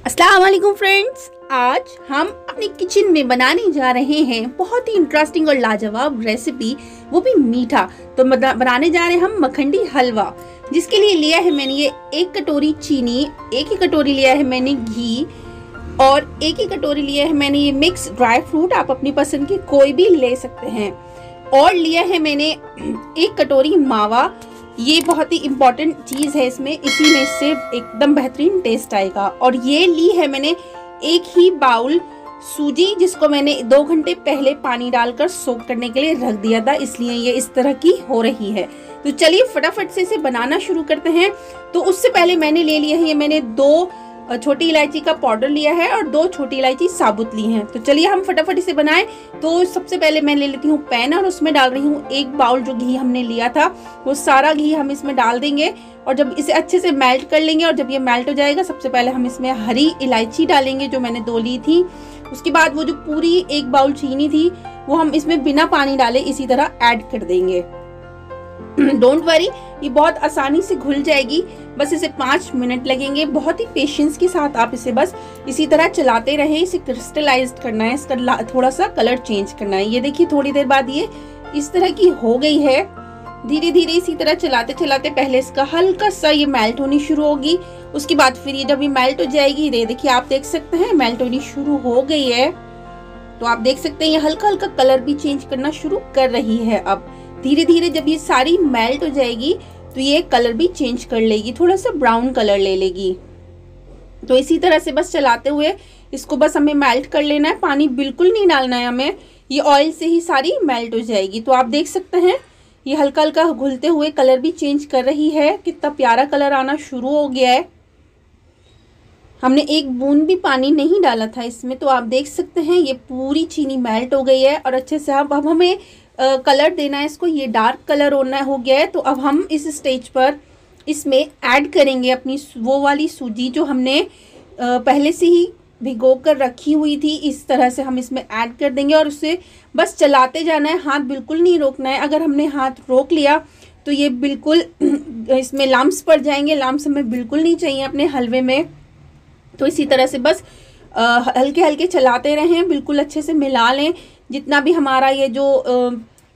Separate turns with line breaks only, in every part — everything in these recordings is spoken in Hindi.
अस्सलाम वालेकुम फ्रेंड्स, आज हम अपने किचन में बनाने जा रहे हैं बहुत ही इंटरेस्टिंग और लाजवाब रेसिपी, वो भी मीठा। तो बनाने जा रहे हैं हम मखंडी हलवा, जिसके लिए लिया है मैंने ये 1 कटोरी चीनी, 1 ही कटोरी लिया है मैंने घी और 1 ही कटोरी लिया है मैंने ये मिक्स ड्राई फ्रूट, आप अपनी पसंद की कोई भी ले सकते हैं। और लिया है मैंने 1 कटोरी मावा, ये बहुत ही इम्पोर्टेंट चीज़ है इसमें, इसी में से एकदम बेहतरीन टेस्ट आएगा। और ये ली है मैंने 1 ही बाउल सूजी, जिसको मैंने 2 घंटे पहले पानी डालकर सोक करने के लिए रख दिया था, इसलिए ये इस तरह की हो रही है। तो चलिए फटाफट से इसे बनाना शुरू करते हैं। तो उससे पहले मैंने ले लिया है, ये मैंने 2 छोटी इलायची का पाउडर लिया है और 2 छोटी इलायची साबुत ली हैं। तो चलिए हम फटाफट इसे बनाएं। तो सबसे पहले मैं ले लेती हूँ पैन और उसमें डाल रही हूँ 1 बाउल जो घी हमने लिया था, वो सारा घी हम इसमें डाल देंगे और जब इसे अच्छे से मेल्ट कर लेंगे। और जब ये मेल्ट हो जाएगा, सबसे पहले हम इसमें हरी इलायची डालेंगे जो मैंने 2 ली थी। उसके बाद वो जो पूरी 1 बाउल चीनी थी वो हम इसमें बिना पानी डाले इसी तरह ऐड कर देंगे। डोंट वरी, ये बहुत आसानी से घुल जाएगी, बस इसे 5 मिनट लगेंगे। बहुत ही पेशेंस के साथ आप इसे बस इसी तरह चलाते रहें। इसे क्रिस्टलाइज्ड करना है, इसका थोड़ा सा कलर चेंज करना है। ये देखिए थोड़ी देर बाद ये इस तरह की हो गई है। धीरे धीरे इसी तरह चलाते चलाते पहले इसका हल्का सा ये मेल्ट होनी शुरू होगी, उसके बाद फिर ये जब ये मेल्ट हो जाएगी, ये देखिए आप देख सकते हैं मेल्ट होनी शुरू हो गई है। तो आप देख सकते हैं ये हल्का हल्का कलर भी चेंज करना शुरू कर रही है। अब धीरे धीरे जब ये सारी मेल्ट हो जाएगी तो ये कलर भी चेंज कर लेगी, थोड़ा सा ब्राउन कलर ले लेगी। तो इसी तरह से बस चलाते हुए इसको बस हमें मेल्ट कर लेना है, पानी बिल्कुल नहीं डालना है हमें, ये ऑयल से ही सारी मेल्ट हो जाएगी। तो आप देख सकते हैं ये हल्का हल्का घुलते हुए कलर भी चेंज कर रही है, कितना प्यारा कलर आना शुरू हो गया है। हमने 1 बूंद भी पानी नहीं डाला था इसमें। तो आप देख सकते हैं ये पूरी चीनी मेल्ट हो गई है और अच्छे से अब हमें कलर देना है इसको, ये डार्क कलर होना हो गया है। तो अब हम इस स्टेज पर इसमें ऐड करेंगे अपनी वो वाली सूजी जो हमने पहले से ही भिगो कर रखी हुई थी। इस तरह से हम इसमें ऐड कर देंगे और उसे बस चलाते जाना है, हाथ बिल्कुल नहीं रोकना है। अगर हमने हाथ रोक लिया तो ये बिल्कुल इसमें लम्स पड़ जाएंगे, लम्स हमें बिल्कुल नहीं चाहिए अपने हलवे में। तो इसी तरह से बस हल्के हल्के चलाते रहें, बिल्कुल अच्छे से मिला लें। जितना भी हमारा ये जो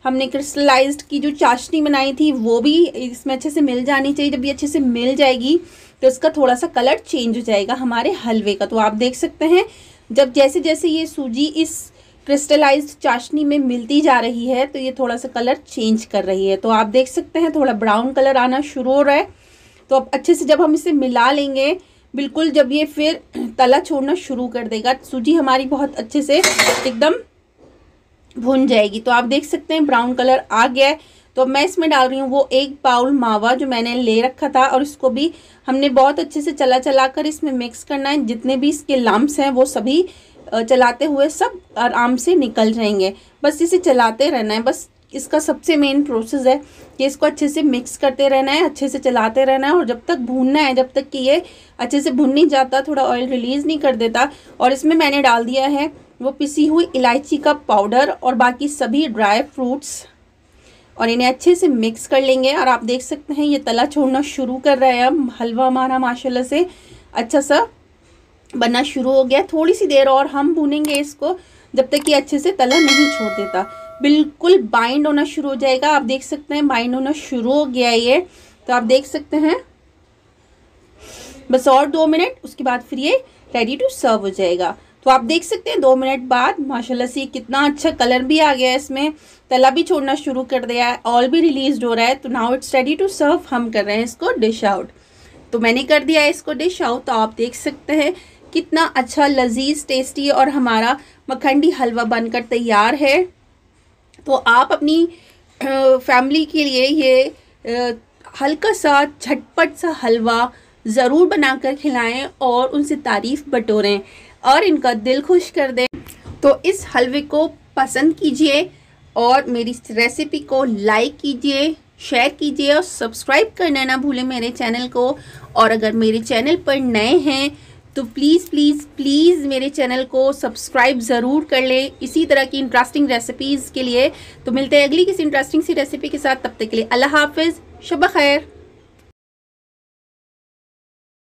हमने क्रिस्टलाइज्ड की जो चाशनी बनाई थी वो भी इसमें अच्छे से मिल जानी चाहिए। जब ये अच्छे से मिल जाएगी तो इसका थोड़ा सा कलर चेंज हो जाएगा हमारे हलवे का। तो आप देख सकते हैं जब जैसे जैसे ये सूजी इस क्रिस्टलाइज्ड चाशनी में मिलती जा रही है तो ये थोड़ा सा कलर चेंज कर रही है। तो आप देख सकते हैं थोड़ा ब्राउन कलर आना शुरू हो रहा है। तो अब अच्छे से जब हम इसे मिला लेंगे, बिल्कुल जब ये फिर तला छोड़ना शुरू कर देगा, सूजी हमारी बहुत अच्छे से एकदम भुन जाएगी। तो आप देख सकते हैं ब्राउन कलर आ गया है। तो अब मैं इसमें डाल रही हूँ वो 1 बाउल मावा जो मैंने ले रखा था और इसको भी हमने बहुत अच्छे से चला कर इसमें मिक्स करना है। जितने भी इसके लम्स हैं वो सभी चलाते हुए सब आराम से निकल जाएंगे। बस इसे चलाते रहना है, बस इसका सबसे मेन प्रोसेस है कि इसको अच्छे से मिक्स करते रहना है, अच्छे से चलाते रहना है और जब तक भूनना है, जब तक कि ये अच्छे से भुन नहीं जाता, थोड़ा ऑयल रिलीज़ नहीं कर देता। और इसमें मैंने डाल दिया है वो पिसी हुई इलायची का पाउडर और बाकी सभी ड्राई फ्रूट्स और इन्हें अच्छे से मिक्स कर लेंगे। और आप देख सकते हैं ये तला छोड़ना शुरू कर रहा है। अब हलवा हमारा माशाल्लाह से अच्छा सा बनना शुरू हो गया। थोड़ी सी देर और हम भूनेंगे इसको, जब तक कि अच्छे से तला नहीं छोड़ देता। बिल्कुल बाइंड होना शुरू हो जाएगा। आप देख सकते हैं बाइंड होना शुरू हो गया है ये। तो आप देख सकते हैं बस और 2 मिनट, उसके बाद फिर ये रेडी टू सर्व हो जाएगा। तो आप देख सकते हैं 2 मिनट बाद माशाल्लाह से कितना अच्छा कलर भी आ गया है, इसमें तला भी छोड़ना शुरू कर दिया है, ऑयल भी रिलीज हो रहा है। तो now it's ready to serve. हम कर रहे हैं इसको डिश आउट। तो मैंने कर दिया है इसको डिश आउट। तो आप देख सकते हैं कितना अच्छा लजीज टेस्टी और हमारा मखंडी हलवा बनकर तैयार है। तो आप अपनी फैमिली के लिए ये हल्का सा झटपट सा हलवा ज़रूर बनाकर खिलाएं और उनसे तारीफ़ बटोरें और इनका दिल खुश कर दें। तो इस हलवे को पसंद कीजिए और मेरी रेसिपी को लाइक कीजिए, शेयर कीजिए और सब्सक्राइब करना ना भूलें मेरे चैनल को। और अगर मेरे चैनल पर नए हैं तो प्लीज़ प्लीज़ प्लीज़ मेरे चैनल को सब्सक्राइब ज़रूर कर लें इसी तरह की इंटरेस्टिंग रेसिपीज़ के लिए। तो मिलते हैं अगली किसी इंटरेस्टिंग सी रेसिपी के साथ, तब तक के लिए अल्लाह हाफिज़, शब खैर।